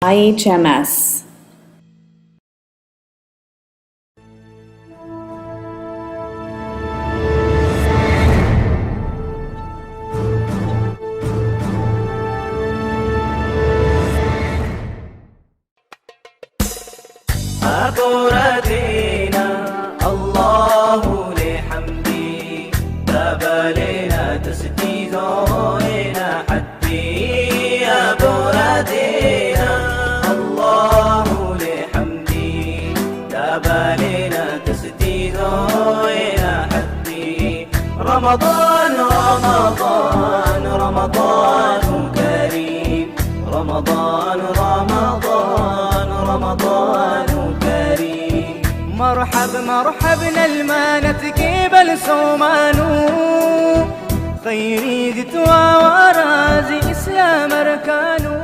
IHMS. الله لحمدي تبالينا تسديدونا حدي يا بردينا الله لحمدي تبالينا تسديدونا حدي رمضان رمضان رمضان كريم رمضان رمضان رمضان كريم مرحب مرحبنا المانة كيبل سومانو خيري ذتوا ورازي إسلام أركانو.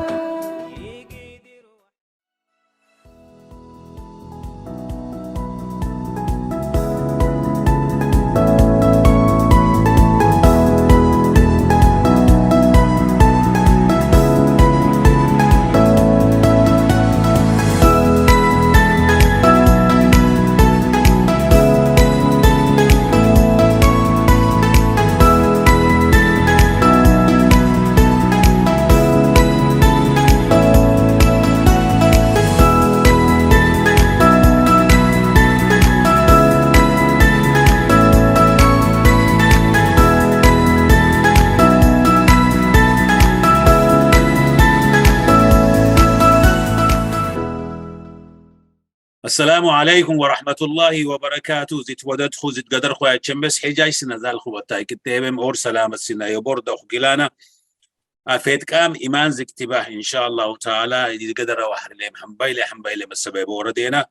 السلام عليكم ورحمة الله وبركاته. زيت وددخو زيت قدر خويا تشمس حجاي سنة ذال خو بتاي كتابم اور سلامة سنة يبورد أخو جلانا أفيد كام إيمان زي اكتباه إن شاء الله تعالى إذا قدر وحر لهم حنبايلة مسبب وردينا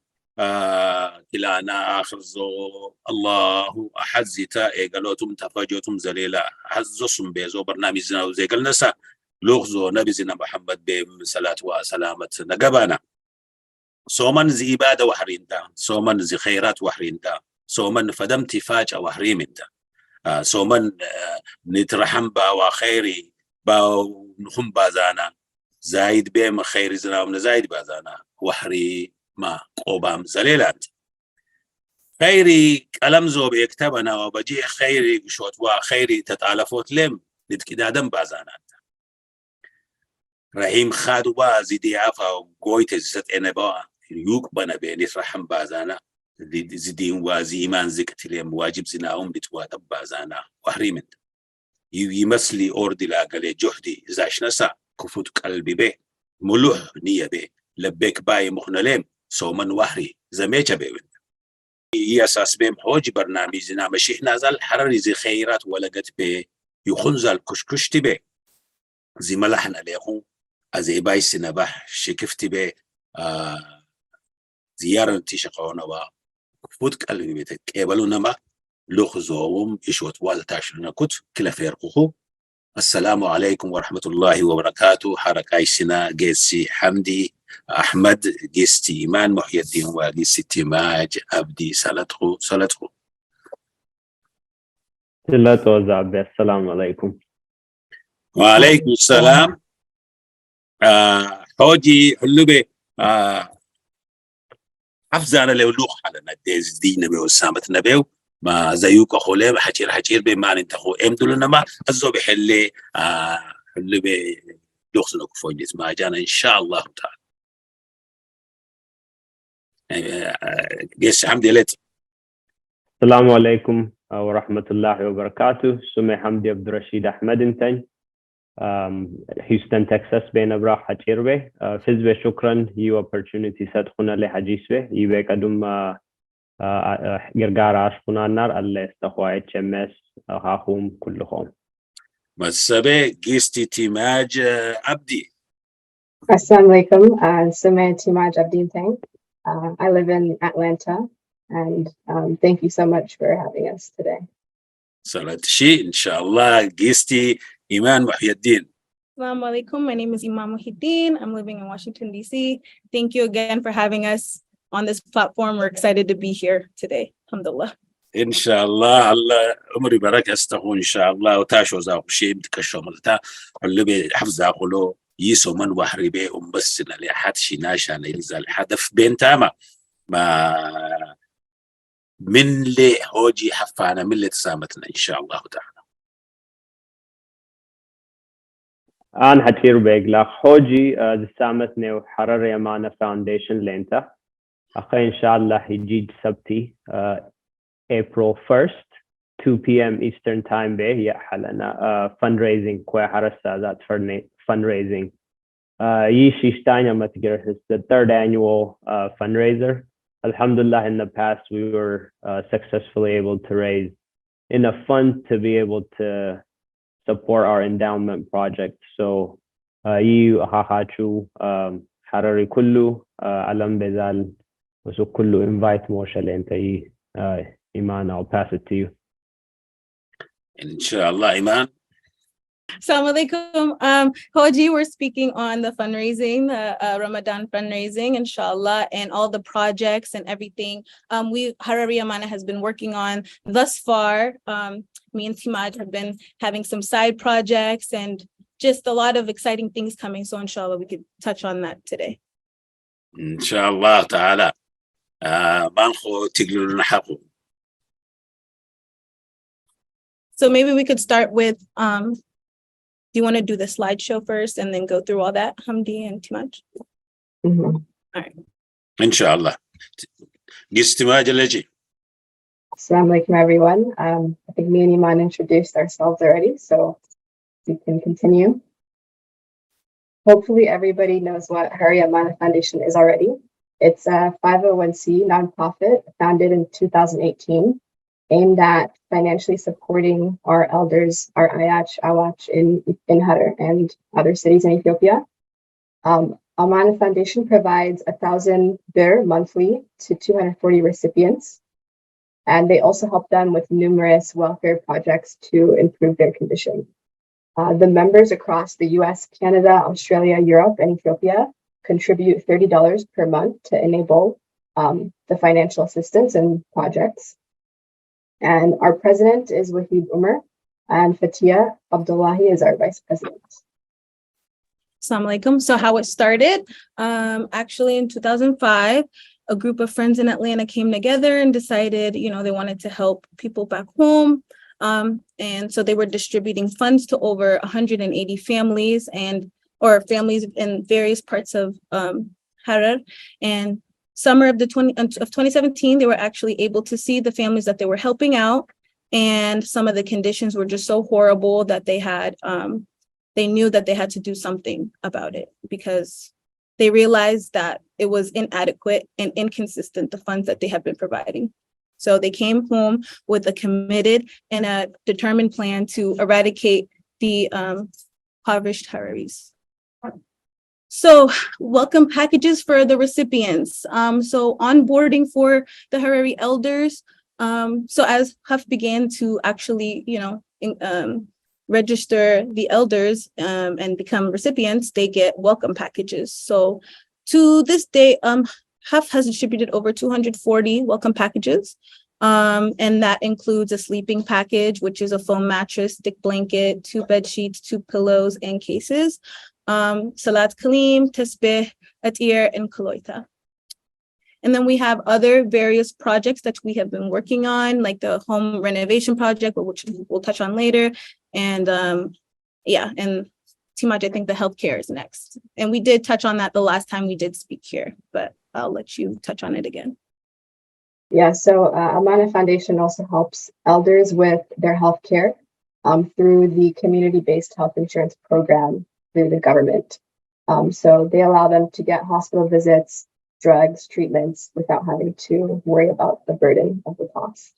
كلانا آخر زو الله أحد زيتا إيقالوتم تفاجوتم زليلا حزوسم بيزو برنامج زنا وزي قلنسا لغزو نبي زنا محمد بهم صلاة وسلامة نقبانا صومن زي إبادة وحرينتا صومن زي خيرات وحرينتا صومن فدمتي فاجأة وحريمنتا صومن نترحم با وخيري با نخم بازانا زايد بهم خير زنا ومن زايد بازانا وحري ما قوبام زليلات خيري كلام زو بيكتبنا وبجي خيري شوت وخيري تتعلفوت لم نتكدادم بازانات رحيم خادو با زيدي عفا وقويت زيست انبا يوك بنا بين رحم بازانا زيدين وازي ايمان زكت لهم واجب زناهم لتواتب بازانا وحريمت يمسلي اوردي لاقلي جهدي زاش نسا كفوت قلبي به ملوح نية به لبيك باي مخنلم صومن وحري زميچ به ياساس بهم حوج برنامجنا مشيح نازل حراري زي خيرات ولقت به يخنزل كشكشتي به زي ملحنا ليخون أزي باي سنبح شكفتي به زيارة تيشقونا وفوت قلبي بيتك قبلونا ما لخزوهم إشوت والتاشرنا كت كلا فيرقوه. السلام عليكم ورحمة الله وبركاته. حركاي سنا جيسي حمدي أحمد جيستي إيمان محي الدين وجيسي تيماج أبدي سلطخو لا توزع السلام عليكم. وعليكم السلام. حوجي حلوبي حفظانا لو لوخ على نديز دي نبي وسامة نبيو ما زيوك خولي حجير بما ننتخو امدلنا ما أزو بحلي حلوبي لوخ سنوك فوجيز ما جانا إن شاء الله تعالى. جيس حمدي لت. السلام عليكم ورحمة الله وبركاته. سمي حمدي عبد الرشيد أحمد انتن هيوستن تكساس بين أبراح حجيربه فزبه شكرا يو opportunity سادخونا لحجيسبه يبقى قدوم غرغار عشقنا النار اللي استخوى IHMS هاخوم كلهم مسابة جيستي تيماج عبدي. Assalamu alaikum. Sumaya Timaj Abdin Tang. I live in Atlanta and thank you so much for having us today. صلاة شيء إن شاء الله. جيستي إيمان محي الدين. Assalamu alaikum. My name is Imam Muhyiddin. I'm living in Washington, D.C. Thank you again for having us on this platform. We're excited to be here today. Alhamdulillah. إن شاء الله. الله عمري بركة استغفر إن شاء الله وتاشو زاق شيء بتكشوا ملتا اللي بحفظ زاقلو يسو من وحري بي بسنا لحد شناشان يلزال حدف بين تاما ما من لي هوجي حفانا من اللي تسامتنا إن شاء الله تعالى. أنا حتير بيقلق حوجي دسامتني وحرر يمانا فاونديشن لينتا أخي إن شاء الله يجي سبتي April 1st 2 p.m. Eastern Time بيه يحلنا fundraising كوي حرسة that fundraising يشي شتانيا ما تقرأ the third annual fundraiser. Alhamdulillah, in the past we were successfully able to raise enough funds to be able to support our endowment project. So you hahachu Harari kullu alam bezal so kullu invite Moshe lenta Iman, I'll pass it to you. Inshallah, Iman. Assalamu alaikum. Hoji, we're speaking on the fundraising, the Ramadan fundraising, inshallah, and all the projects and everything Harari Amana has been working on thus far. Me and Timaj have been having some side projects and just a lot of exciting things coming. So inshallah, we could touch on that today. Inshallah ta'ala. Mancho tiglul nahaqu. So maybe we could start with, do you want to do the slideshow first and then go through all that, Hamdi and Timaj? Mm-hmm. All right. Inshallah. Gistimaj alaji. Assalamu alaikum, everyone. I think me and Iman introduced ourselves already, so we can continue. Hopefully everybody knows what Harari Amana Foundation is already. It's a 501c nonprofit founded in 2018, aimed at financially supporting our elders, our Awach in Harar and other cities in Ethiopia. Amana Foundation provides 1,000 birr monthly to 240 recipients. And they also help them with numerous welfare projects to improve their condition. The members across the US, Canada, Australia, Europe, and Ethiopia contribute $30 per month to enable the financial assistance and projects. And our president is Wahid Umar, and Fatia Abdullahi is our vice president. Assalamu alaikum. So how it started, actually in 2005, a group of friends in Atlanta came together and decided, they wanted to help people back home. And so they were distributing funds to over 180 families or families in various parts of Harar. And summer of 2017, they were actually able to see the families that they were helping out. And some of the conditions were just so horrible that they knew that they had to do something about it because they realized that it was inadequate and inconsistent, the funds that they have been providing. So they came home with a committed and a determined plan to eradicate the impoverished Hararis. So welcome packages for the recipients. So onboarding for the Harari elders. So as Haf began to actually, register the elders and become recipients, they get welcome packages. So to this day, Haf has distributed over 240 welcome packages. And that includes a sleeping package, which is a foam mattress, thick blanket, 2 bed sheets, 2 pillows and cases, salat kalim, tasbih, atir, and koloita. And then we have other various projects that we have been working on, like the home renovation project, which we'll touch on later. And and Timaj, I think the healthcare is next. And we did touch on that the last time we did speak here, but I'll let you touch on it again. Yeah, so Amana Foundation also helps elders with their healthcare through the community-based health insurance program through the government. So they allow them to get hospital visits, drugs, treatments without having to worry about the burden of the cost.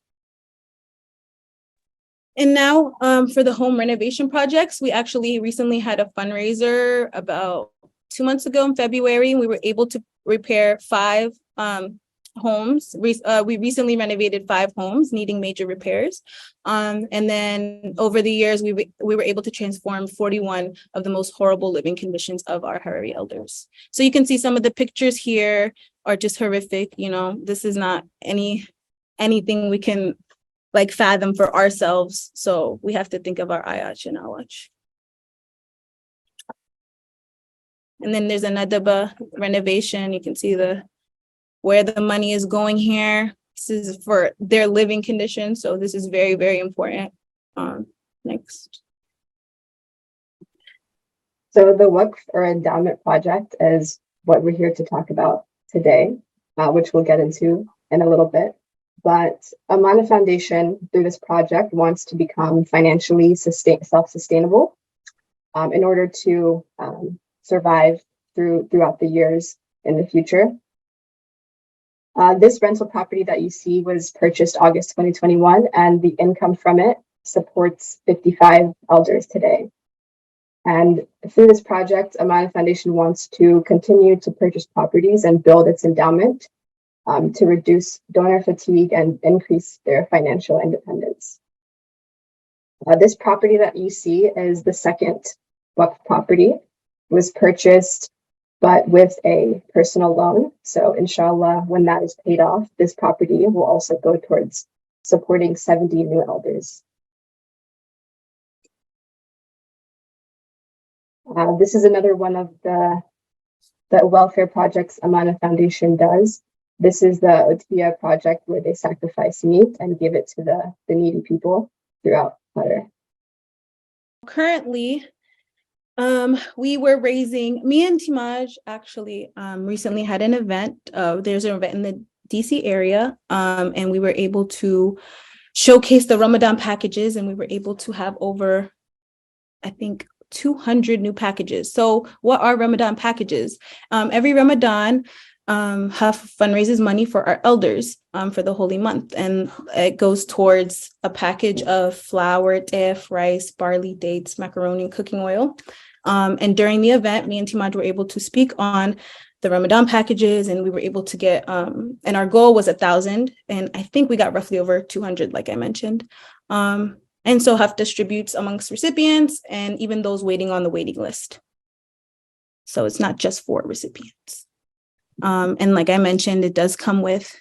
And now for the home renovation projects, we actually recently had a fundraiser about 2 months ago in February. We were able to repair 5 homes. We recently renovated 5 homes needing major repairs. And then over the years, we were able to transform 41 of the most horrible living conditions of our Harari elders. So you can see some of the pictures here are just horrific. This is not anything we can fathom for ourselves. So we have to think of our ayach and awach. And then there's a Nadaba renovation. You can see where the money is going here. This is for their living conditions. So this is very, very important. Next. So the Waqf or endowment project is what we're here to talk about today, which we'll get into in a little bit. But Amana Foundation, through this project, wants to become financially self-sustainable in order to survive throughout the years in the future. This rental property that you see was purchased August 2021, and the income from it supports 55 elders today. And through this project, Amana Foundation wants to continue to purchase properties and build its endowment to reduce donor fatigue and increase their financial independence. This property that you see is the second Waqf property. It was purchased, but with a personal loan. So inshallah, when that is paid off, this property will also go towards supporting 70 new elders. This is another one of the welfare projects Amana Foundation does. This is the Otia project where they sacrifice meat and give it to the needy people throughout Harar. Currently, we were raising, me and Timaj actually recently had an event. There's an event in the DC area, and we were able to showcase the Ramadan packages, and we were able to have over, I think, 200 new packages. So what are Ramadan packages? Every Ramadan, HUF fundraises money for our elders for the holy month, and it goes towards a package of flour, teff, rice, barley, dates, macaroni, cooking oil. And during the event, me and Timaj were able to speak on the Ramadan packages, and we were able to get, and our goal was 1,000, and I think we got roughly over 200, like I mentioned. And so HUF distributes amongst recipients and even those waiting on the waiting list. So it's not just for recipients. And like I mentioned, it does come with,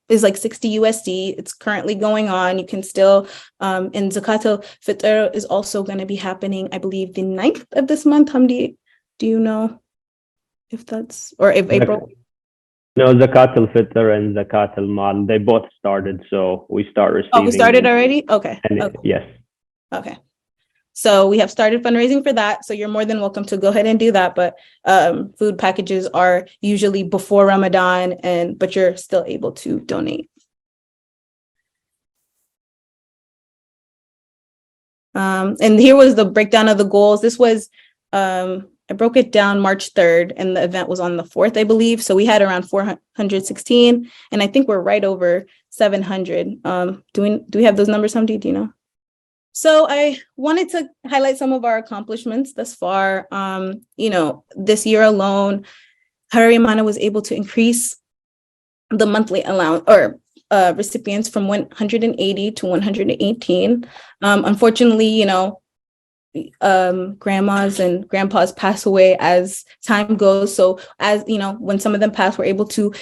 is like 60 USD. It's currently going on. You can still, and Zakat al-Fitr is also going to be happening, I believe, the 9th of this month. Hamdi, do you know if that's, or if April? No, Zakat al-Fitr and Zakat al-Mal, they both started, so we start receiving. Oh, we started already? Okay. Okay. Yes. Okay. So we have started fundraising for that. So you're more than welcome to go ahead and do that. But food packages are usually before Ramadan, but you're still able to donate. And here was the breakdown of the goals. This was, I broke it down March 3rd, and the event was on the 4th, I believe. So we had around 416, and I think we're right over 700. Do we have those numbers, Hamdi? Do you know? So I wanted to highlight some of our accomplishments thus far. This year alone, Harari Amana was able to increase the monthly allowance or recipients from 180 to 118. Unfortunately, grandmas and grandpas pass away as time goes. So as when some of them pass, we're able to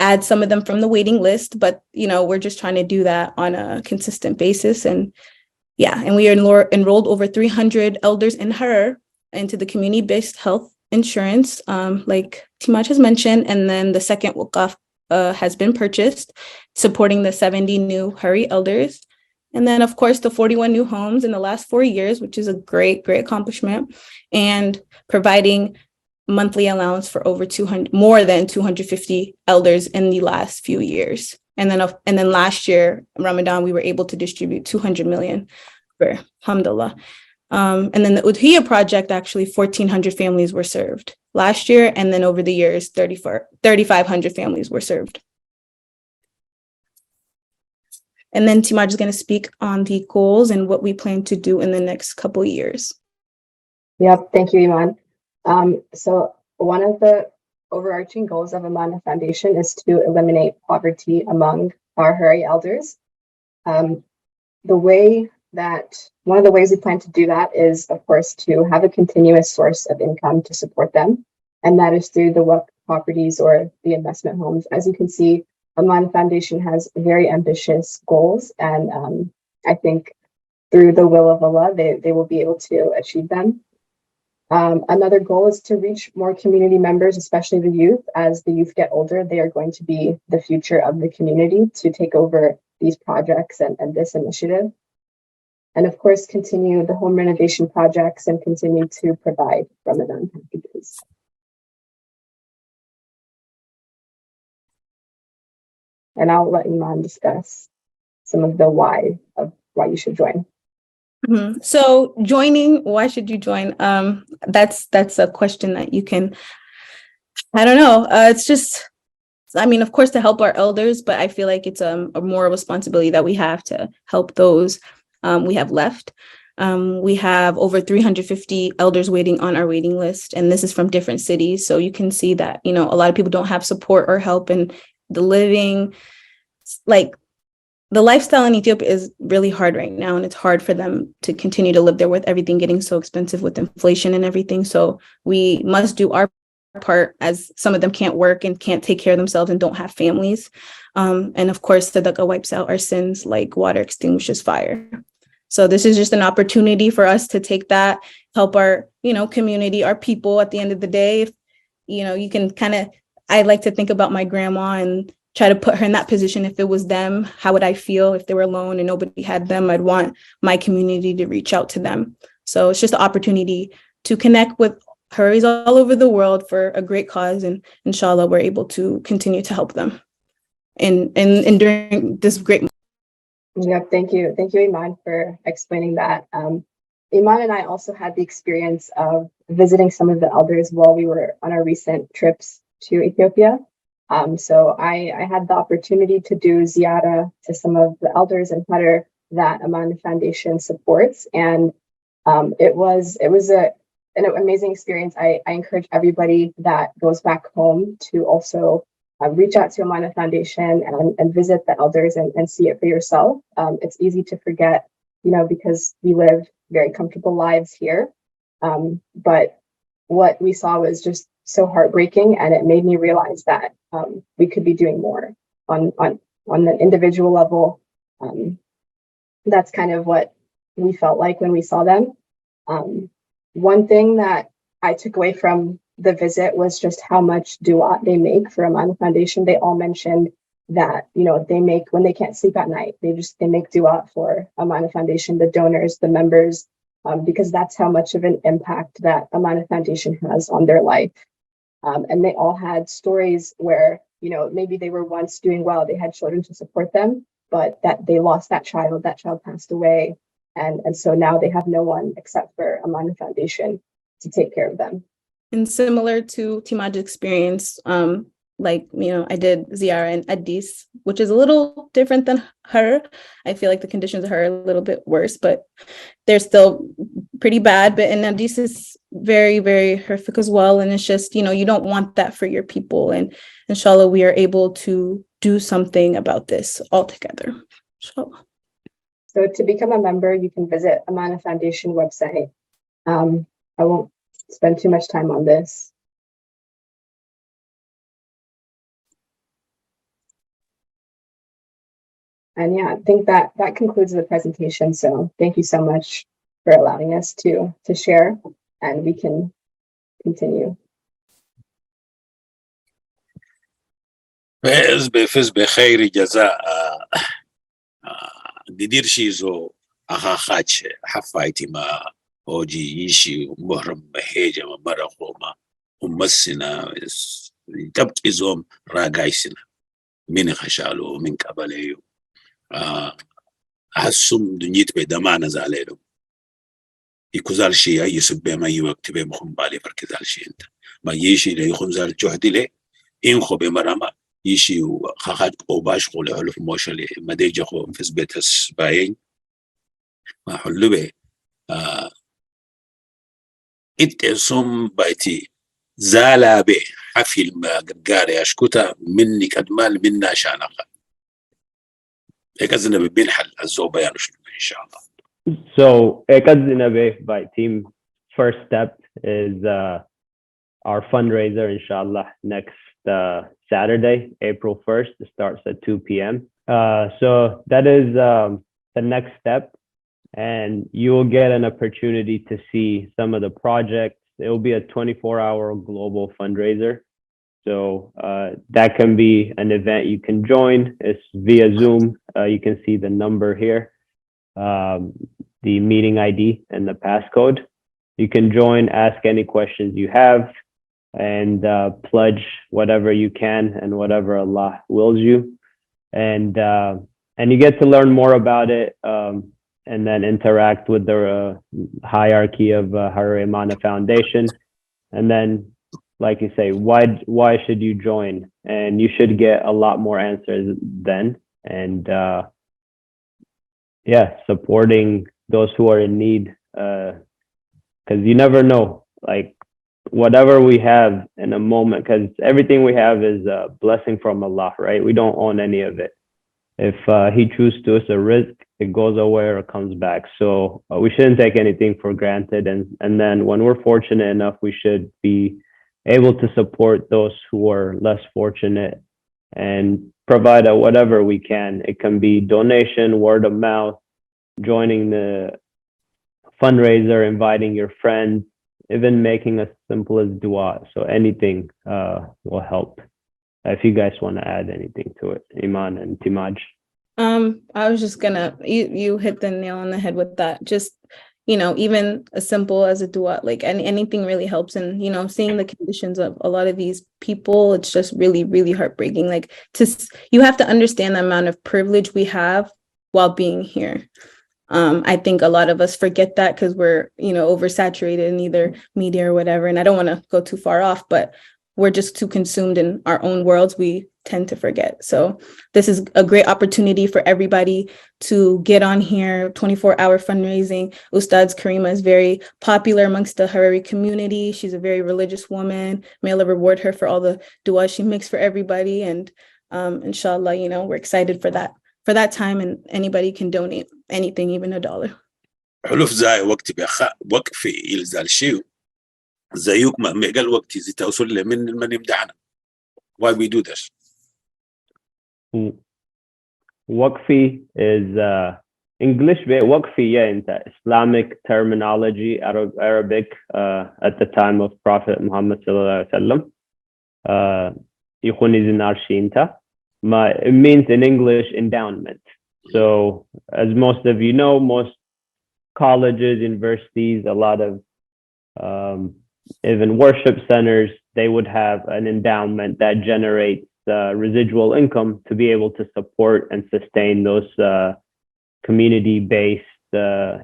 add some of them from the waiting list, but we're just trying to do that on a consistent basis. And we enrolled over 300 elders in Harar into the community-based health insurance, like Timaj has mentioned. And then the second Waqf has been purchased, supporting the 70 new Harari elders. And then, of course, the 41 new homes in the last 4 years, which is a great, great accomplishment, and providing monthly allowance for more than 250 elders in the last few years. And then last year, Ramadan, we were able to distribute 200 million for alhamdulillah. And then the Udhiya project, actually 1,400 families were served last year. And then over the years, 3,500 families were served. And then Timaj is going to speak on the goals and what we plan to do in the next couple of years. Yep, thank you, Iman. So one of the overarching goals of Amana Foundation is to eliminate poverty among our Harari elders. One of the ways we plan to do that is, of course, to have a continuous source of income to support them. And that is through the Waqf properties or the investment homes. As you can see, Amana Foundation has very ambitious goals, and I think through the will of Allah, they will be able to achieve them. Another goal is to reach more community members, especially the youth. As the youth get older, they are going to be the future of the community to take over these projects and this initiative. And of course, continue the home renovation projects and continue to provide Ramadan packages. And I'll let Iman discuss some of the why you should join. Mm-hmm. So joining, why should you join? That's a question that you can, I don't know. It's just, I mean, of course, to help our elders, but I feel like it's a more responsibility that we have to help those we have left. We have over 350 elders waiting on our waiting list, and this is from different cities. So you can see that, you know, a lot of people don't have support or help, and the living, like the lifestyle in Ethiopia is really hard right now, and it's hard for them to continue to live there with everything getting so expensive with inflation and everything. So we must do our part, as some of them can't work and can't take care of themselves and don't have families. And of course, Sadaqah wipes out our sins like water extinguishes fire. So this is just an opportunity for us to take that, help our, you know, community, our people at the end of the day. If, you know, you can kind of, I like to think about my grandma and try to put her in that position. If it was them, how would I feel if they were alone and nobody had them? I'd want my community to reach out to them. So it's just an opportunity to connect with Hararis all over the world for a great cause. And inshallah, we're able to continue to help them. And during this great. Yeah, thank you. Thank you, Iman, for explaining that. Iman and I also had the experience of visiting some of the elders while we were on our recent trips to Ethiopia. So I had the opportunity to do ziyara to some of the elders in Harar that Aman Foundation supports. And it was an amazing experience. I encourage everybody that goes back home to also reach out to Amana Foundation and visit the elders and see it for yourself. It's easy to forget, you know, because we live very comfortable lives here. But what we saw was just so heartbreaking, and it made me realize that we could be doing more on an individual level. That's kind of what we felt like when we saw them. One thing that I took away from the visit was just how much dua they make for Amana Foundation. They all mentioned that, you know, they make, when they can't sleep at night, they make dua for Amana Foundation, the donors, the members, because that's how much of an impact that Amana Foundation has on their life. And they all had stories where, you know, maybe they were once doing well, they had children to support them, but that they lost that child passed away. And so now they have no one except for Amana Foundation to take care of them. And similar to Timaj's experience, like, you know, I did ziyara in Addis, which is a little different than Harar. I feel like the conditions of Harar are a little bit worse, but they're still pretty bad. But in Addis is very, very horrific as well. And it's just, you know, you don't want that for your people. And inshallah, we are able to do something about this all together. Inshallah. So to become a member, you can visit Amana Foundation website. I won't spend too much time on this. And yeah, I think that concludes the presentation. So thank you so much for allowing us to share, and we can continue. فز بخير جزاء دير شيزو أخا خاتش حفايتي ما أوجي يشي مهرم بهيجة مرخوما ومسنا تبكي زوم راقايسنا من خشالو من قبليو أحسم دنيت بدمانا زاليلو يكوزال شي أي سبب ما يوقت بمخم بالي فركزال شي انت ما يشي لي يخمزال جهدي لي إنخو بمرما يشي وخاخات قوباش قولي حلو في موشلي مديجة خو فز بيتس باين ما حلو بي إتسم بايتي زالا بي حفل ما قرقاري أشكوتا مني كدمال منا شانقا إكازنا ببنحل الزوبة يانوشلو إن شاء الله. So Ekadzinabe by team, first step is our fundraiser, inshallah, next Saturday, April 1st. It starts at 2 p.m. So that is the next step, and you will get an opportunity to see some of the projects it will be a 24-hour global fundraiser. So that can be an event you can join. It's via Zoom. You can see the number here, the meeting ID and the passcode. You can join, ask any questions you have, and pledge whatever you can and whatever Allah wills you. And you get to learn more about it and then interact with the hierarchy of Harari Amana Foundation. And then, like you say, why should you join? And you should get a lot more answers then. And supporting those who are in need, because you never know, like whatever we have in a moment, because everything we have is a blessing from Allah, right? We don't own any of it. If he chooses to us a risk, it goes away or comes back. So we shouldn't take anything for granted. And then when we're fortunate enough, we should be able to support those who are less fortunate and provide whatever we can. It can be donation, word of mouth, joining the fundraiser, inviting your friends, even making as simple as dua. So anything will help. If you guys want to add anything to it, Iman and Timaj. I was just gonna, you hit the nail on the head with that. Just, even as simple as a dua, like anything really helps. And, seeing the conditions of a lot of these people, it's just really, really heartbreaking. Like you have to understand the amount of privilege we have while being here. I think a lot of us forget that because we're, oversaturated in either media or whatever. And I don't want to go too far off, but we're just too consumed in our own worlds. We tend to forget. So this is a great opportunity for everybody to get on here. 24-hour fundraising. Ustad's Karima is very popular amongst the Harari community. She's a very religious woman. May Allah reward her for all the dua she makes for everybody. And inshallah, we're excited for that time, and anybody can donate anything, even $1. حلف زي وقفي يلزال شيء زيك ما قال وقت زي توصل من يمدحنا. Why we do this? Waqfi is English. Waqfi, in Islamic terminology, out of Arabic at the time of Prophet Muhammad sallallahu alaihi wasallam. It means in English endowment. So as most of you know, most colleges, universities, a lot of even worship centers, they would have an endowment that generates residual income to be able to support and sustain those community-based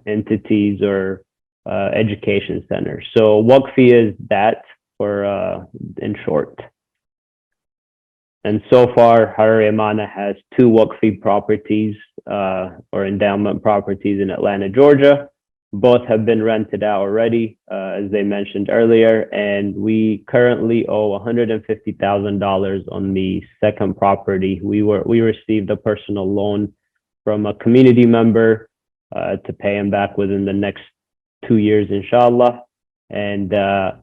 entities or education centers. So Waqfi is that, for in short. And so far, Harari Amana has 2 Waqfi properties or endowment properties in Atlanta, Georgia. Both have been rented out already, as they mentioned earlier, and we currently owe $150,000 on the second property. We received a personal loan from a community member to pay him back within the next 2 years, inshallah. And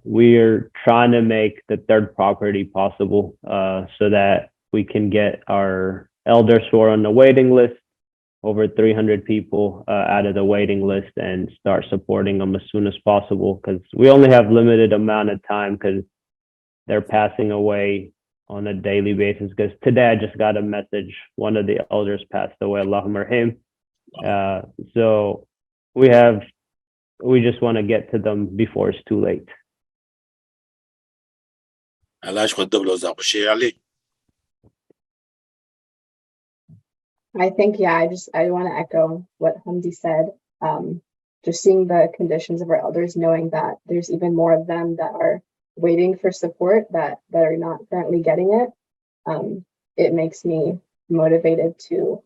we're trying to make the third property possible so that we can get our elders who are on the waiting list, over 300 people out of the waiting list, and start supporting them as soon as possible, because we only have limited amount of time because they're passing away on a daily basis. Because today I just got a message, one of the elders passed away, Allahumma rahim. So we just want to get to them before it's too late. I think, I want to echo what Hamdi said. Just seeing the conditions of our elders, knowing that there's even more of them that are waiting for support that are not currently getting it. It makes me motivated to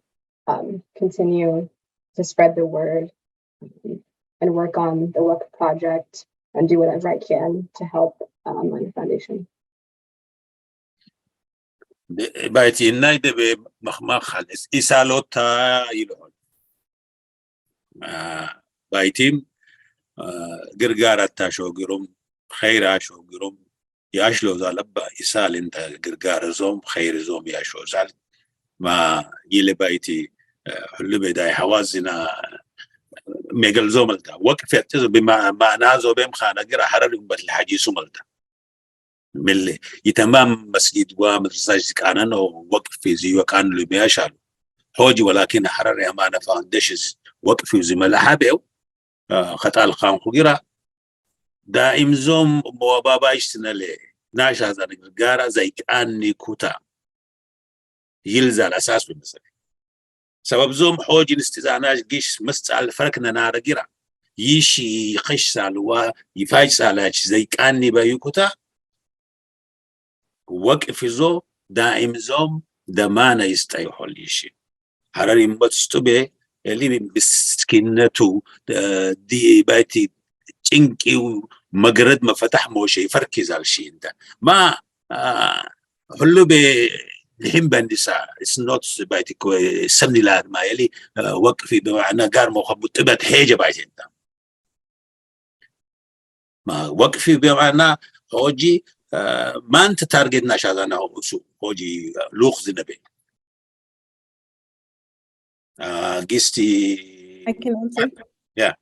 continue to spread the word and work on the work project and do whatever I can to help on the foundation. بايتي النايدة بمخمخ إسالوتا يلون بايتيم قرقارة تاشو قرم خيرا شو قرم ياشلو زالبا إسال انت قرقار زوم خير زوم ياشو زال ما يلي بايتي حلو بداي حوازنا ميغل زوملتا وقفت بما نازو بهم خانه غير حرر بت الحاجي سوملتا ملي يتمام مسجد ومدرسه كانن وقف في زي وكان اللي بيشال حوجي ولكن حرر يا ما فاونديشنز وقف في زملاء حبيو خطال خان خغيرا دائم زوم بابا يشتنلي ناشا زغارا زي كاني كوتا يلزال اساس بالمسألة سبب زوم حوجي الاستزاناج جيش مسال فرقنا نارجرا يشي يخش سالوا يفاج سالاش زي كاني بايكوتا وقف زو دائم زوم دمانا يستيحول يشي حراري مبتستبه اللي بسكنتو دي بايتي تنكي مقرد ما فتح موشي فركز على الشيء ده ما هلو بي الحين بندسا it's not بايتي سمني لاد ما يلي وقفي بمعنى قار مخبط تبت حاجة بايتي انت ما وقفي بمعنى هوجي ما انت تارجت ناشاذانا هوجي لوخ نبي قستي I can answer. Yeah.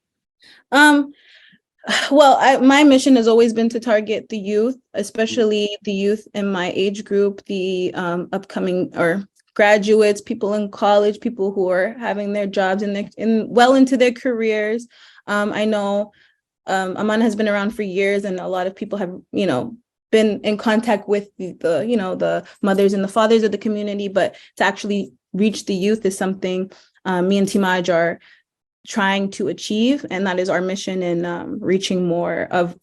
Well, my mission has always been to target the youth, especially the youth in my age group, the upcoming or graduates, people in college, people who are having their jobs in well into their careers. I know Aman has been around for years, and a lot of people have, been in contact with the mothers and the fathers of the community, but to actually reach the youth is something me and Timaj are trying to achieve, and that is our mission in reaching more of,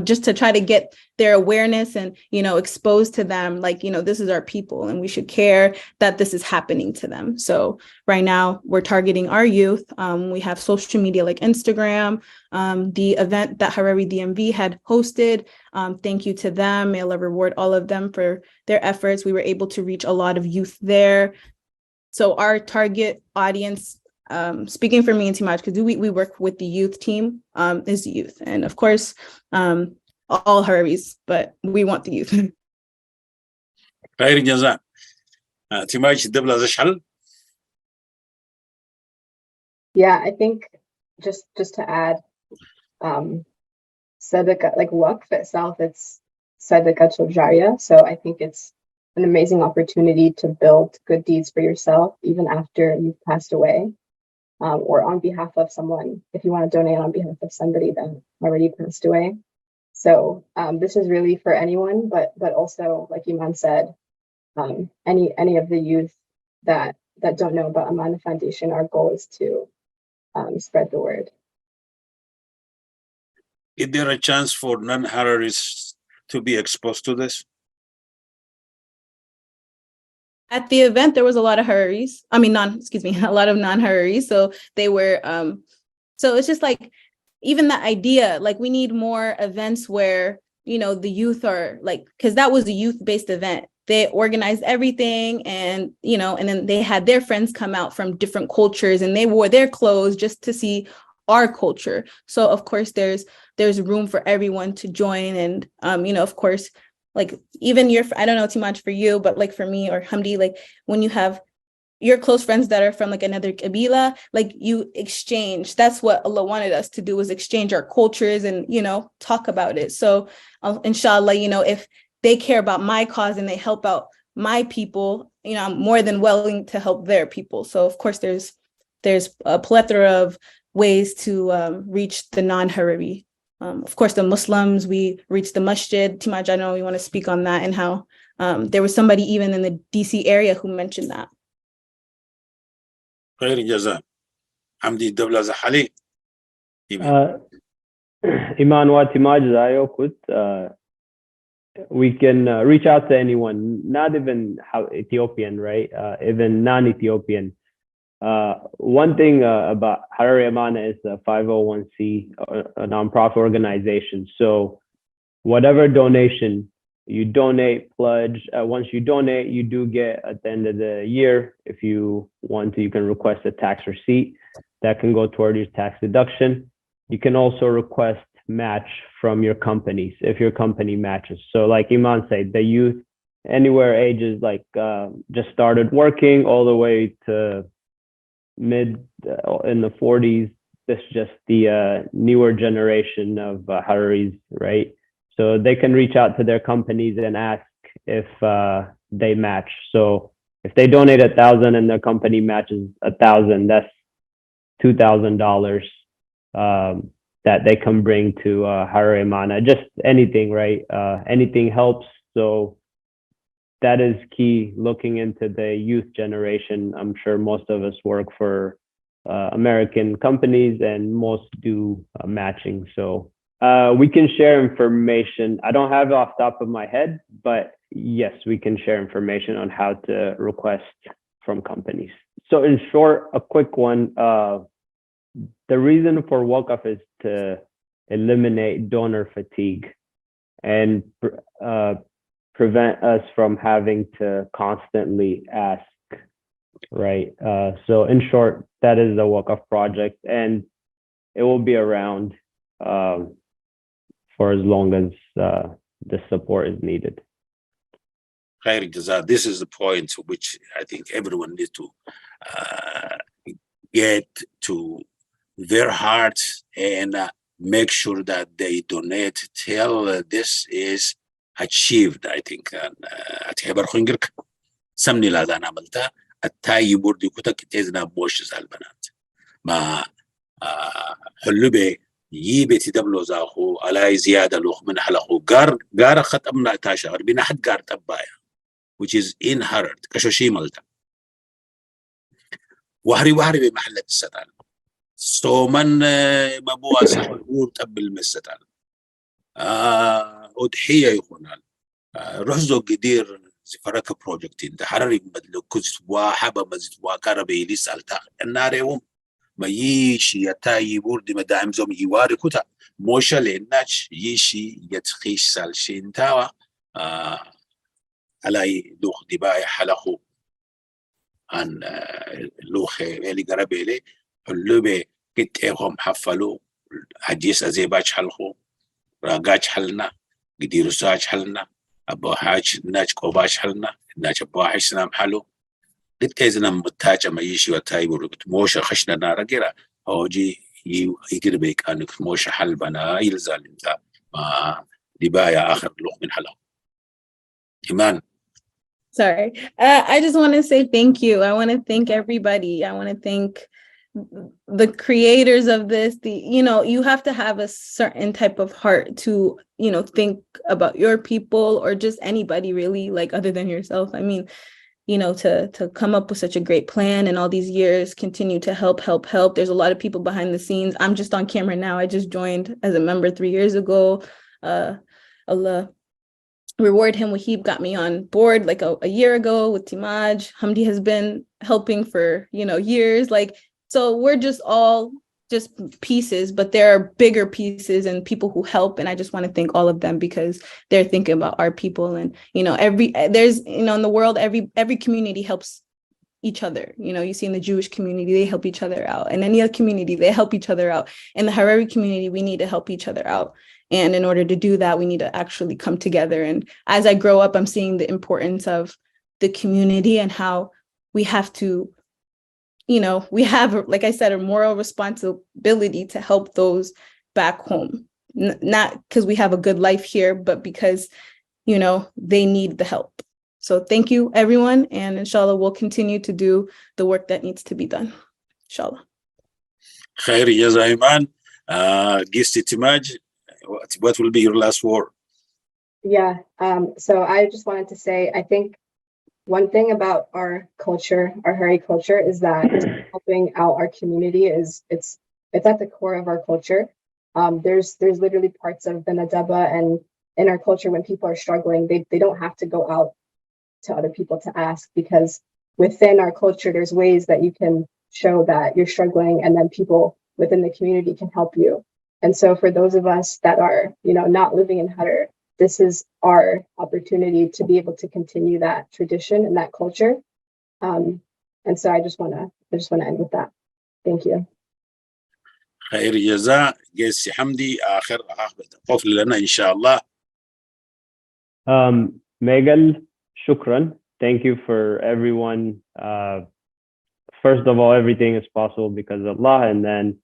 just to try to get their awareness and, exposed to them, like, this is our people and we should care that this is happening to them. So right now we're targeting our youth. We have social media like Instagram, the event that Harari DMV had hosted. Thank you to them. May Allah reward all of them for their efforts. We were able to reach a lot of youth there. So our target audience, speaking for me and Timaj, because we work with the youth team, is the youth. And of course, all Hararis, but we want the youth. خير جزاء Timaj الدبلة زشحل. Yeah, I think just to add, Sadaqah, like Waqf itself, it's Sadaqatul Jariyah. So I think it's an amazing opportunity to build good deeds for yourself, even after you've passed away. Or on behalf of someone, if you want to donate on behalf of somebody that already passed away. So this is really for anyone, but also, like Iman said, any of the youth that don't know about Amana Foundation, our goal is to spread the word. Is there a chance for non-Hararis to be exposed to this? At the event, there was a lot of Hararis. A lot of non-Hararis. So they were, so it's just like, even that idea, like we need more events where, the youth are like, because that was a youth-based event. They organized everything and, and then they had their friends come out from different cultures and they wore their clothes just to see our culture. So of course, there's room for everyone to join. And, of course, like even I don't know too much for you, but like for me or Hamdi, like when you have your close friends that are from like another Kabila, like you exchange. That's what Allah wanted us to do, was exchange our cultures and, talk about it. So inshallah, if they care about my cause and they help out my people, I'm more than willing to help their people. So of course there's a plethora of ways to reach the non-Harari. Of course, the Muslims, we reached the masjid. Timaj, I know you want to speak on that and how there was somebody even in the DC area who mentioned that. خير جزاء حمدي الدولة زحلي. Iman wa Timaj Zayo Kut, we can reach out to anyone, not even Ethiopian, right? Even non-Ethiopian. One thing about Harari Amana is a 501c, a nonprofit organization. So whatever donation you donate, pledge, once you donate, you do get at the end of the year, if you want to, you can request a tax receipt that can go toward your tax deduction. You can also request match from your companies if your company matches. So like Iman said, the youth anywhere ages like just started working all the way to mid in the 40s, this just the newer generation of Hararis, right? So they can reach out to their companies and ask if they match. So if they donate 1,000 and their company matches 1,000, that's $2,000 that they can bring to Harari Mana. Just anything, right? Anything helps. So that is key. Looking into the youth generation, I'm sure most of us work for American companies, and most do matching. So we can share information. I don't have it off the top of my head, but yes, we can share information on how to request from companies. So in short, a quick one. The reason for Wakaf is to eliminate donor fatigue and prevent us from having to constantly ask, right? So in short, that is the Wakaf project, and it will be around for as long as the support is needed. This is the point which I think everyone needs to get to their hearts and make sure that they donate till this is achieved. I think at Harar Samni Ladana Malta at Tayyibur Dikutak is na Bosch Albanat. Ma Hulube يبتي دبلو زاخو على زيادة لوخ من حلقو قار ختمنا تاشر بنا حد قار تبايا which is in Harar كشوشي ملتا وهري بمحلة الستان صومن مبوع سحور تبل الستان أضحية يخونال رحزو قدير زفرك بروجكتين ده حراري بدلو كزت وحبا مزت وكاربي ليس التاق الناريهم ما يشي يتاي بورد مدام زوم يواري كوتا موشا ليناتش يشي يتخيش سالشين تاوا على لوخ دباي حلقو عن لوخ اللي قربي لي اللوبي كت ايهم حفلو حديث ازيباج حلقو راقاج حلنا قديرو ساج حلنا ابو حاج ناج كوباج حلنا ناج ابو حاج سنام حلو قلت إذا متاجة ما يشي وتايب ورقت موشة خشنا نارا جرا هوجي يقرب كانك موشة حلبنا يلزال انت ما دبايا آخر لوخ من حلو إيمان. Sorry. I just want to say thank you. I want to thank everybody. I want to thank the creators of this. You have to have a certain type of heart to, think about your people or just anybody really, like other than yourself. I mean, to come up with such a great plan and all these years continue to help. There's a lot of people behind the scenes. I'm just on camera now. I just joined as a member 3 years ago. Allah reward him. Wahib got me on board like a year ago with Timaj. Hamdi has been helping for, years. So we're just all just pieces, but there are bigger pieces and people who help. And I just want to thank all of them because they're thinking about our people. And, in the world, every community helps each other. You see in the Jewish community, they help each other out. And any other community, they help each other out. In the Harari community, we need to help each other out. And in order to do that, we need to actually come together. And as I grow up, I'm seeing the importance of the community and how we have to, we have, like I said, a moral responsibility to help those back home, not because we have a good life here, but because, they need the help. So thank you, everyone. And inshallah, we'll continue to do the work that needs to be done. Inshallah. Khair Jaza Iman. Gisti Timaj, what will be your last word? Yeah. So I just wanted to say, I think one thing about our culture, our Harari culture, is that helping out our community it's at the core of our culture. There's literally parts of the Nadaba and in our culture when people are struggling, they don't have to go out to other people to ask, because within our culture, there's ways that you can show that you're struggling and then people within the community can help you. And so for those of us that are, not living in Harar, this is our opportunity to be able to continue that tradition and that culture. And so I just want to end with that. Thank you. خير جزاء جيسي حمدي آخر قفل لنا إن شاء الله. Megal, shukran. Thank you for everyone. First of all, everything is possible because of Allah, and then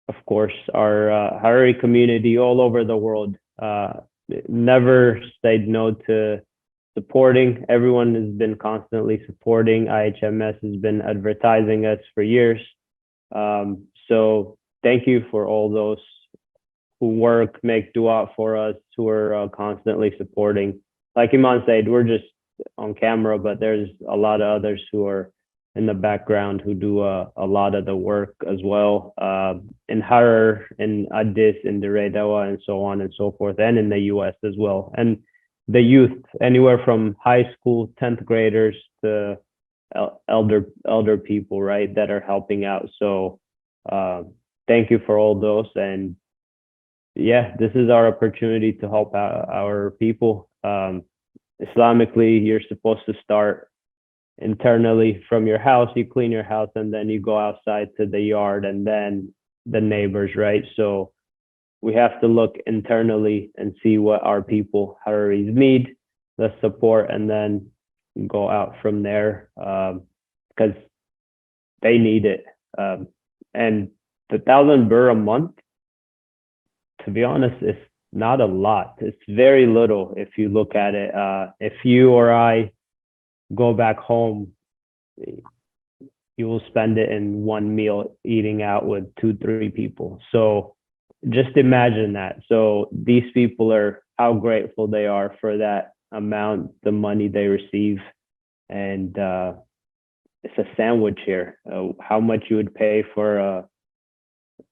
of course, our Harari community all over the world never said no to supporting. Everyone has been constantly supporting. IHMS has been advertising us for years. So thank you for all those who work, make dua for us, who are constantly supporting. Like Iman said, we're just on camera, but there's a lot of others who are in the background who do a lot of the work as well, in Harar, in Addis, in Dire Dawa, and so on and so forth, and in the US as well. And the youth, anywhere from high school, 10th graders to elder people, right, that are helping out. So thank you for all those. And yeah, this is our opportunity to help out our people. Islamically, you're supposed to start internally from your house. You clean your house and then you go outside to the yard and then the neighbors, right? So we have to look internally and see what our people, Hararis, need, the support, and then go out from there, because they need it. And the 1,000 birr a month, to be honest, it's not a lot. It's very little if you look at it. If you or I go back home, you will spend it in one meal eating out with 2-3 people. So just imagine that. So these people are, how grateful they are for that amount, the money they receive. And it's a sandwich here. How much you would pay for a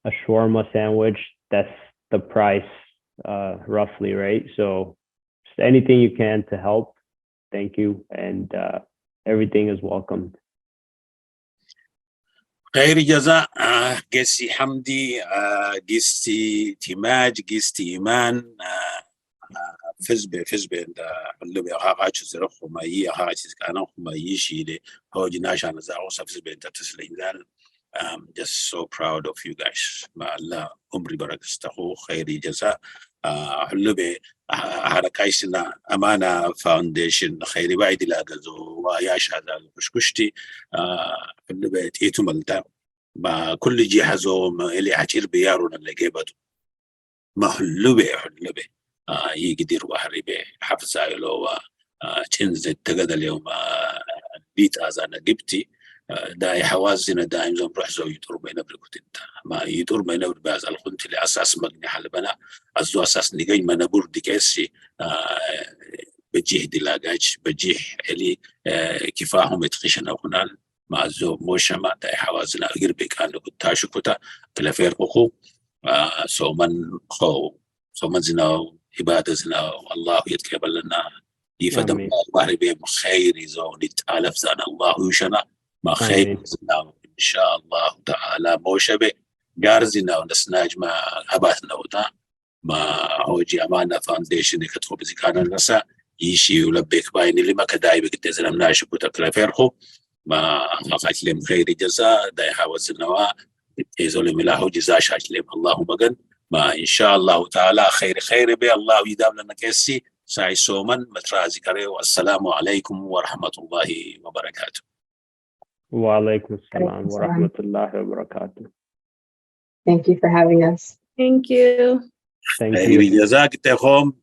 shawarma sandwich, that's the price, roughly, right? So just anything you can to help, thank you. And everything is welcomed. خير جزاء قسي حمدي قسي تيماج قسي إيمان فزبه اللي أخاك زرخو ما يي أخاك كانوا ما يشيله هو جناش أنا زاوس فزبه أنت تسلين ذال. I'm just so proud of you guys. ما الله عمري بركستخو خير جزاء اللي حركايسنا أمانة فاونديشن خيري بعيد لاجزو وياش هذا الكشكشتي اللي بيتيتو ملتا ما كل جهازو اللي عجير بيارون اللي جيبته ما حلوبة يقدر وحريبه حفظ عيلو تنزل تجد اليوم بيت أزانا جبتي داي حوازنا دائما نروح زو يدور بينا بركوتنتا ما يدور بينا برباز الخنت اللي أساس مجني حلبنا أزو أساس نجاي ما نبور دكاسي بجيه دلاجاج بجيه اللي كفاهم يتخشنا هنال ما زو موشما داي حوازنا غير بكانو كتاشو كتا كلافير أخو سومن زنا عبادة زنا الله يتقبل لنا يفدم الله بهم خير زو نتالف زنا الله يشنا ما خير زنا إن شاء الله تعالى موشبه جارزنا ونسناج ما أباتنا ودا ما هوجي أمانة فاونديشن كتخو بزكانا النساء يشي ولبيك باين اللي ما كداي بكتزنا مناشب وتكلافير خو ما فقط لهم خير جزاء داي حوزنا يزول ملاحو جزاء شاج لهم اللهم قن ما إن شاء الله تعالى خير بي الله يدام لنا كيسي ساي سومن مترازي كري والسلام عليكم ورحمة الله وبركاته. وعليكم السلام ورحمة الله وبركاته. Thank you for having us. Thank you. Thank you. جزاك تخوم.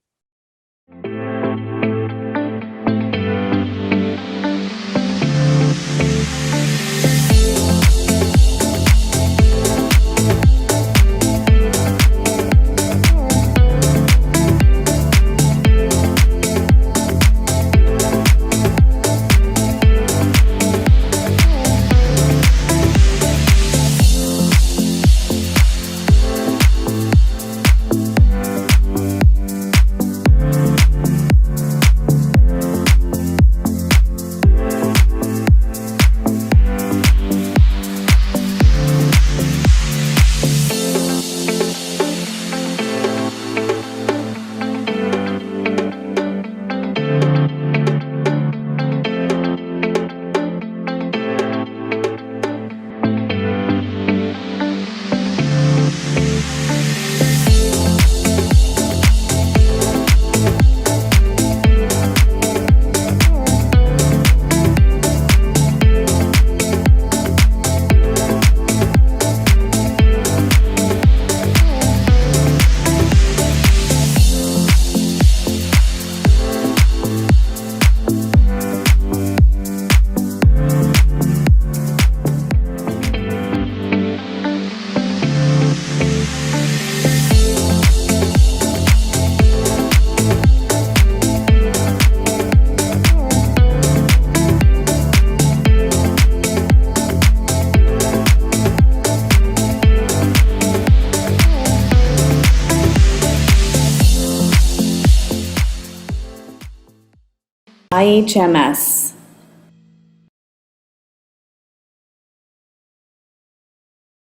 IHMS